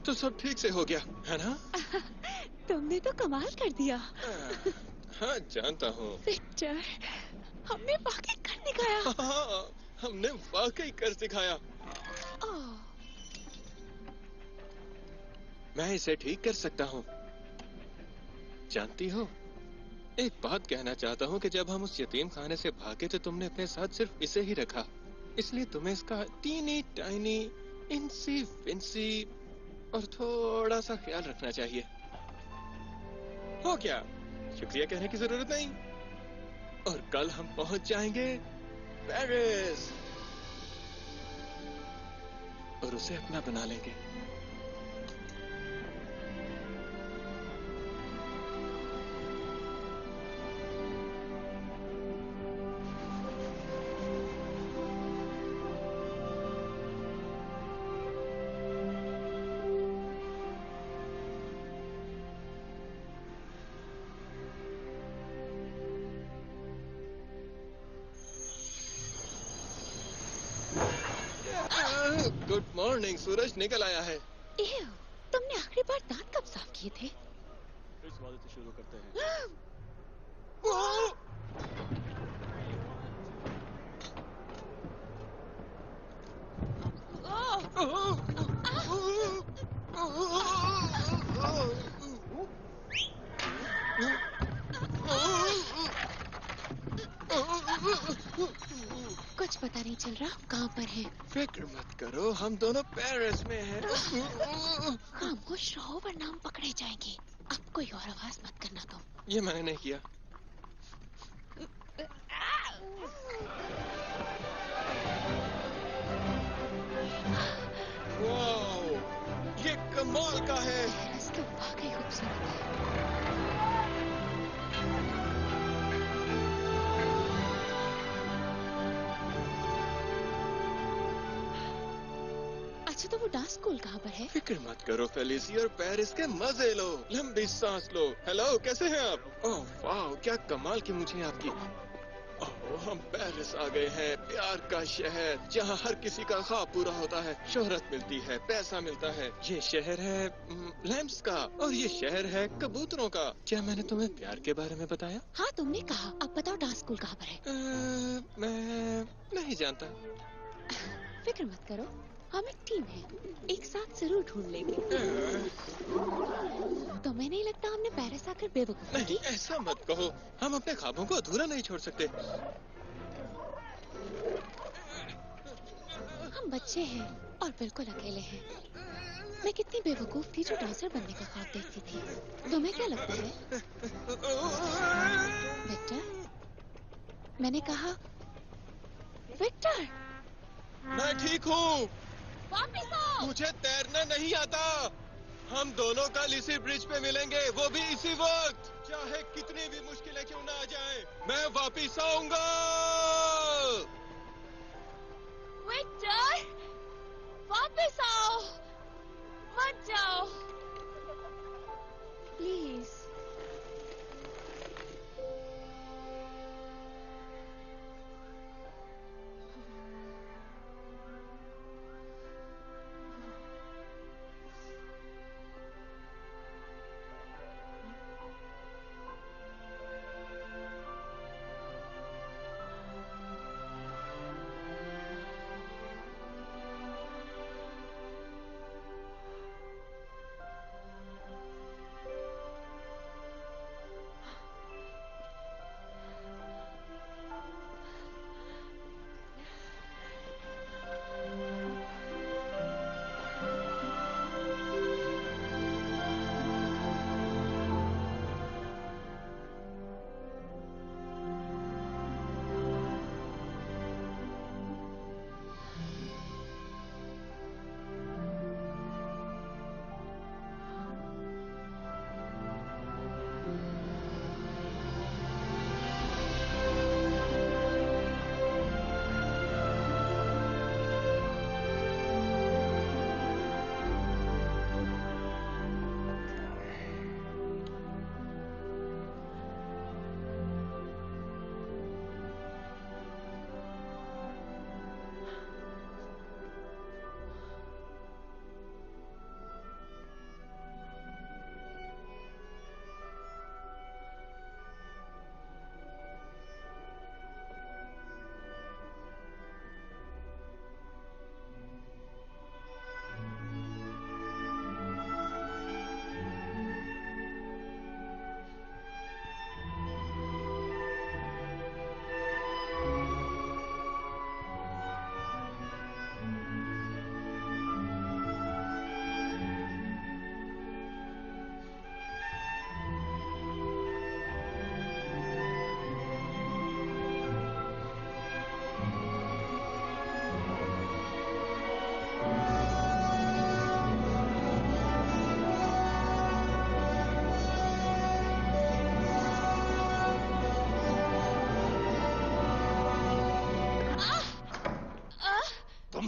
तो सब ठीक से हो गया है ना? तुमने तो कमाल कर दिया। हाँ जानता हूँ। विक्टर, हमने वाकई कर दिखाया। हाँ, हमने वाकई कर दिखाया। ओह, मैं इसे ठीक कर सकता हूँ। जानती हो, एक बात कहना चाहता हूँ कि जब हम उस यतीम खाने से भागे तो तुमने अपने साथ सिर्फ इसे ही रखा। इसलिए तुम्हें इसका टीनी टाइनी इंसी फिंसी और थोड़ा सा ख्याल रखना चाहिए। हो क्या? शुक्रिया कहने की जरूरत नहीं। और कल हम पहुंच जाएंगे पेरिस और उसे अपना बना लेंगे। गुड मॉर्निंग, सूरज निकल आया है। एव, तुमने आखिरी बार दांत कब साफ किए थे? इस वाले से शुरू करते हैं। कुछ पता नहीं चल रहा कहाँ पर है। फिक्र मत करो, हम दोनों पेरिस में हैं। खामोश रहो वरना हम पकड़े जाएंगे। अब कोई और आवाज मत करना तुम। ये मैंने नहीं किया। वाओ, ये कमाल का है। पेरिस तो वाकई खूबसूरत है। अच्छा, तो वो डांस स्कूल कहाँ पर है? फिक्र मत करो फेलिसी, और पेरिस के मजे लो, लंबी सांस लो। हेलो, कैसे हैं आप? ओह वाह, क्या कमाल की मुझे आपकी। ओह, हम पेरिस आ गए हैं, प्यार का शहर, जहाँ हर किसी का ख्वाब पूरा होता है, शोहरत मिलती है, पैसा मिलता है। ये शहर है लैम्प्स का, और ये शहर है कबूतरों का। क्या मैंने तुम्हें प्यार के बारे में बताया? हाँ, तुमने कहा। अब बताओ डांस स्कूल कहाँ पर है? मैं नहीं जानता। फिक्र मत करो, हम एक टीम है, एक साथ जरूर ढूंढ लेंगे। तुम्हें नहीं लगता हमने पेरिस आकर बेवकूफी नहीं, की? ऐसा मत कहो। हम अपने ख्वाबों को अधूरा नहीं छोड़ सकते। हम बच्चे हैं और बिल्कुल अकेले हैं। मैं कितनी बेवकूफ थी जो डांसर बनने का ख्वाब देखती थी। तुम्हें क्या लगता है? विक्टर, मैंने कहा विक्टर। मैं ठीक हूँ। वापस आओ। मुझे तैरना नहीं आता। हम दोनों कल इसी ब्रिज पे मिलेंगे, वो भी इसी वक्त, चाहे कितनी भी मुश्किलें क्यों ना आ जाएं। मैं वापिस आऊंगा। विक्टर, वापस आओ, मत जाओ प्लीज।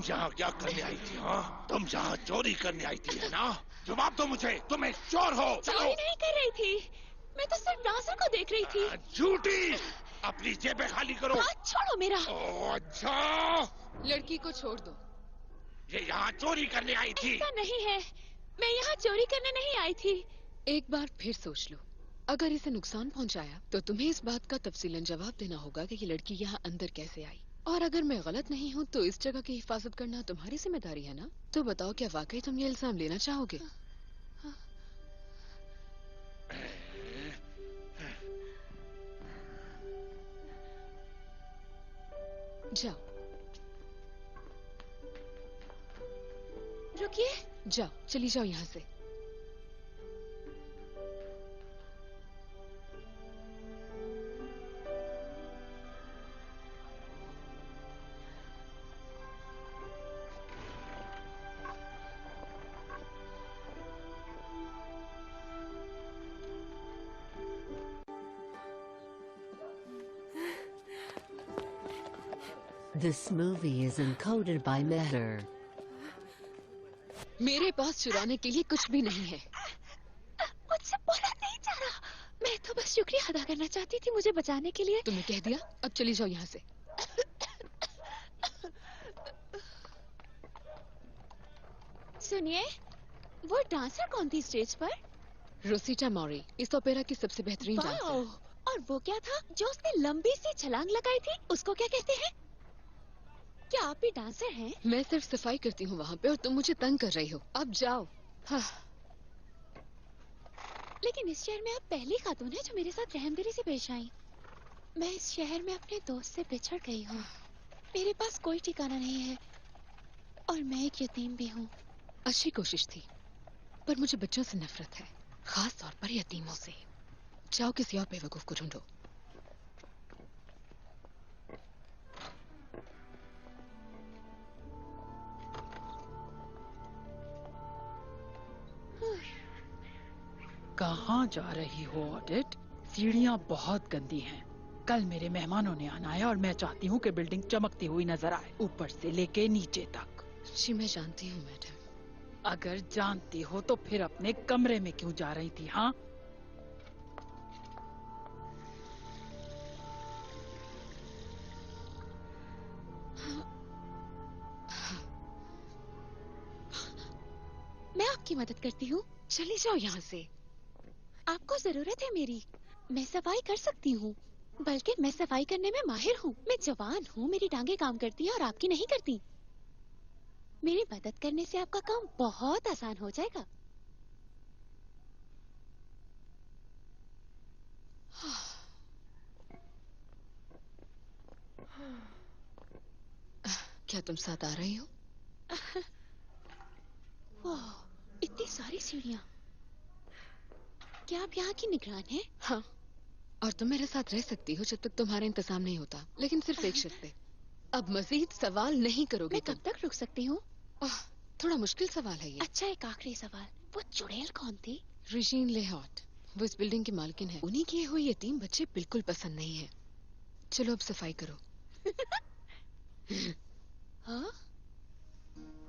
यहाँ क्या करने आई थी? हाँ, तुम यहाँ चोरी करने आई थी, है ना? जवाब दो मुझे, तुम एक चोर हो। चोरी नहीं कर रही थी, मैं तो सिर्फ डांसर को देख रही थी। झूठी, अपनी जेबें खाली करो। हाथ छोड़ो मेरा। ओह, अच्छा, लड़की को छोड़ दो। ये यहाँ चोरी करने आई थी। ऐसा नहीं है, मैं यहाँ चोरी करने नहीं आई थी। एक बार फिर सोच लो, अगर इसे नुकसान पहुंचाया तो तुम्हें इस बात का तफसीलन जवाब देना होगा कि ये लड़की यहाँ अंदर कैसे आई। और अगर मैं गलत नहीं हूँ तो इस जगह की हिफाजत करना तुम्हारी जिम्मेदारी है ना? तो बताओ, क्या वाकई तुम ये इल्जाम लेना चाहोगे? जाओ रुकिए। जाओ, चली जाओ यहाँ से। This movie is encoded by Matter. मेरे पास चुराने के लिए कुछ भी नहीं है। मुझसे बोला नहीं जा रहा। मैं तो बस शुक्रिया अदा करना चाहती थी मुझे बचाने के लिए। तुम्हें कह दिया, अब चली जाओ यहाँ से। सुनिए, वो डांसर कौन थी स्टेज पर? रोसिटा मॉरी, इस ओपेरा की सबसे बेहतरीन डांसर। वाओ, और वो क्या था जो उसने लंबी सी छलांग लगाई थी, उसको क्या कहते हैं? क्या आप भी डांसर हैं? मैं सिर्फ सफाई करती हूँ वहाँ पे और तुम मुझे तंग कर रही हो। अब जाओ। हाँ। लेकिन इस शहर में आप पहली खातून है जो मेरे साथ रहमदिली से पेश आई। मैं इस शहर में अपने दोस्त से बिछड़ गई हूँ। मेरे पास कोई ठिकाना नहीं है और मैं एक यतीम भी हूँ। अच्छी कोशिश थी, पर मुझे बच्चों से नफरत है, खास तौर पर यतीमों से। जाओ किसी और बेवकूफ को ढूंढो। कहाँ जा रही हो ऑडिट? सीढ़ियाँ बहुत गंदी हैं। कल मेरे मेहमानों ने आना है और मैं चाहती हूँ कि बिल्डिंग चमकती हुई नजर आए, ऊपर से लेके नीचे तक। जी मैं जानती हूँ मैडम। अगर जानती हो तो फिर अपने कमरे में क्यों जा रही थी? हाँ, मैं आपकी मदद करती हूँ। चली जाओ यहाँ से। आपको जरूरत है मेरी। मैं सफाई कर सकती हूँ, बल्कि मैं सफाई करने में माहिर हूँ। मैं जवान हूँ, मेरी टांगे काम करती हैं और आपकी नहीं करती। मेरी मदद करने से आपका काम बहुत आसान हो जाएगा। क्या तुम साथ आ रही हो? वाह, इतनी सारी सीढ़ियाँ। क्या आप यहाँ की निगरान हैं? हाँ, और तुम मेरे साथ रह सकती हो जब तक तुम्हारा इंतजाम नहीं होता, लेकिन सिर्फ एक शर्त पे। अब मजीद सवाल नहीं करोगे मैं तुम। कब तक रुक सकती हूँ? थोड़ा मुश्किल सवाल है ये। अच्छा, एक आखिरी सवाल, वो चुड़ैल कौन थी? रिजीन लेहॉट, वो इस बिल्डिंग की मालकिन है। उन्हीं किए हुए यतीम बच्चे बिल्कुल पसंद नहीं है। चलो अब सफाई करो। हाँ?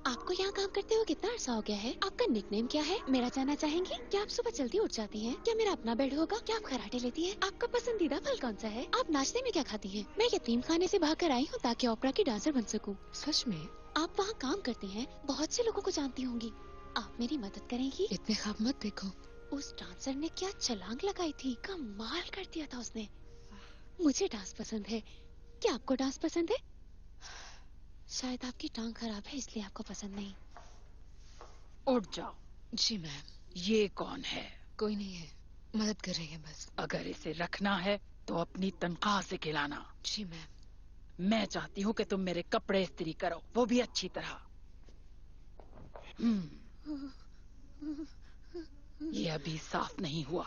आपको यहाँ काम करते हुए कितना अरसा हो गया है? आपका निकनेम क्या है? मेरा जानना चाहेंगी? क्या आप सुबह जल्दी उठ जाती हैं? क्या मेरा अपना बेड होगा? क्या आप खराटे लेती हैं? आपका पसंदीदा फल कौन सा है? आप नाश्ते में क्या खाती हैं? मैं यतीम खाने से भाग कर आई हूँ ताकि ओपेरा की डांसर बन सकूँ। सच में? आप वहाँ काम करती हैं, बहुत से लोगों को जानती होंगी। आप मेरी मदद करेंगी? इतने ख्वाब मत देखो। उस डांसर ने क्या छलांग लगाई थी, कमाल कर दिया था उसने। मुझे डांस पसंद है। क्या आपको डांस पसंद है? शायद आपकी टांग खराब है इसलिए आपको पसंद नहीं। उठ जाओ। जी मैम। ये कौन है? कोई नहीं है, मदद कर रही है बस। अगर इसे रखना है तो अपनी तनख्वाह से खिलाना। जी मैम। मैं चाहती हूँ कि तुम मेरे कपड़े इस्त्री करो, वो भी अच्छी तरह। ये अभी साफ नहीं हुआ।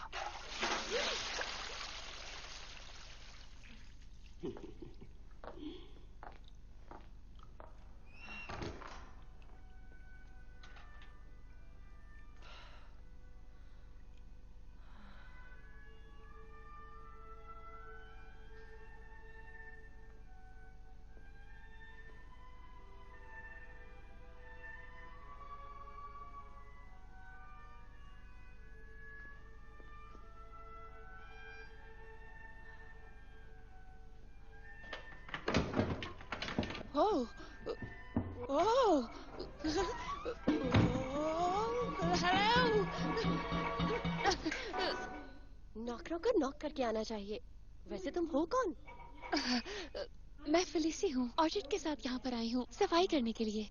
नौकरों को नॉक करके आना चाहिए। वैसे तुम हो कौन? मैं फेलिसी हूँ। ऑडिट के साथ यहाँ पर आई हूँ सफाई करने के लिए।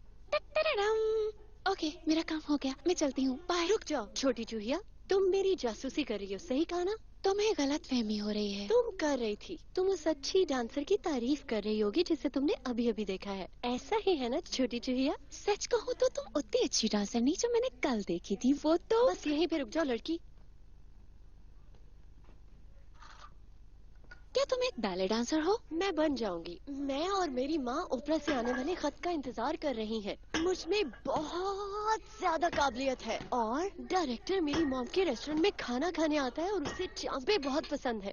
ओके, मेरा काम हो गया, मैं चलती हूँ, बाय। रुक जाओ छोटी चूहिया, तुम मेरी जासूसी कर रही हो, सही कहा ना? तुम्हें गलत फहमी हो रही है। तुम कर रही थी। तुम उस अच्छी डांसर की तारीफ कर रही होगी जिसे तुमने अभी अभी देखा है। ऐसा ही है ना छोटी चूहिया? सच कहूँ तो तुम उतनी अच्छी डांसर नहीं जो मैंने कल देखी थी। वो तो बस यहीं पे रुक जाओ लड़की। क्या तुम एक बैले डांसर हो? मैं बन जाऊंगी। मैं और मेरी माँ ओपरा से आने वाले खत का इंतजार कर रही हैं। मुझ में बहुत ज्यादा काबिलियत है और डायरेक्टर मेरी मॉम के रेस्टोरेंट में खाना खाने आता है और उसे चांपे बहुत पसंद है।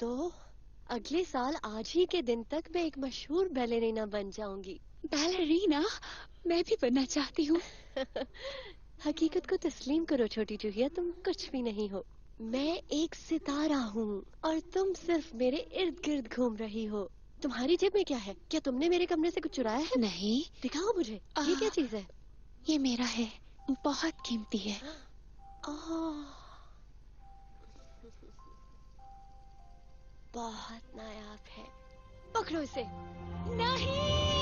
तो अगले साल आज ही के दिन तक मैं एक मशहूर बैलेरिना बन जाऊंगी। बैलेरिना? मैं भी बनना चाहती हूँ। हकीकत को तस्लीम करो छोटी चूहिया, तुम कुछ भी नहीं हो। मैं एक सितारा हूँ और तुम सिर्फ मेरे इर्द गिर्द घूम रही हो। तुम्हारी जेब में क्या है? क्या तुमने मेरे कमरे से कुछ चुराया है? नहीं। दिखाओ मुझे। ये क्या चीज है? ये मेरा है, बहुत कीमती है। बहुत नायाब है। पकड़ो इसे। नहीं।